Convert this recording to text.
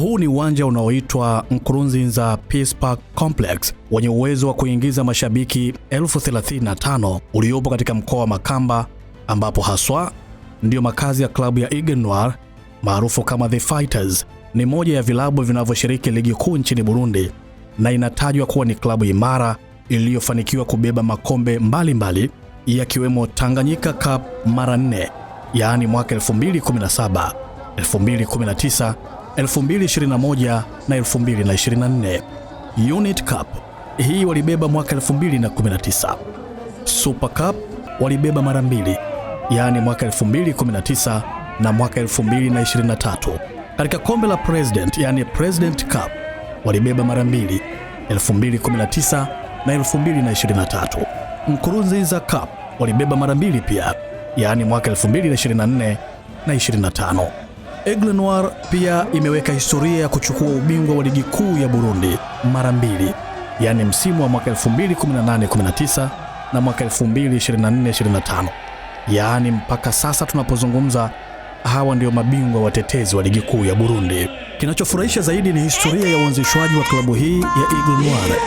Huu ni uwanja unaoitwa Nkurunziza Peace Park Complex wenye uwezo wa kuingiza mashabiki 35,000 uliopo katika mkoa wa Makamba, ambapo haswa ndio makazi ya klabu ya Aigle Noir maarufu kama The Fighters. Ni moja ya vilabu vinavyoshiriki ligi kuu nchini Burundi na inatajwa kuwa ni klabu imara iliyofanikiwa kubeba makombe mbalimbali yakiwemo Tanganyika Cup mara 4, yaani mwaka 2017, 2019, 2021 na 2024. Unit Cup hii walibeba mwaka 2019. Super Cup walibeba mara 2, yaani mwaka 2019 na mwaka 2023. Katika kombe la President, yaani President Cup, walibeba mara 2, 2019 na 2023. Nkurunziza Cup walibeba mara 2 pia, yaani mwaka 2024 na 25. Aigle Noir pia imeweka historia ya kuchukua ubingwa wa ligi kuu ya Burundi mara 2, yaani msimu wa mwaka 2018-19 na mwaka 2024-25. Yaani mpaka sasa tunapozungumza, hawa ndio mabingwa watetezi wa ligi kuu ya Burundi. Kinachofurahisha zaidi ni historia ya uanzishwaji wa klabu hii ya Aigle Noir.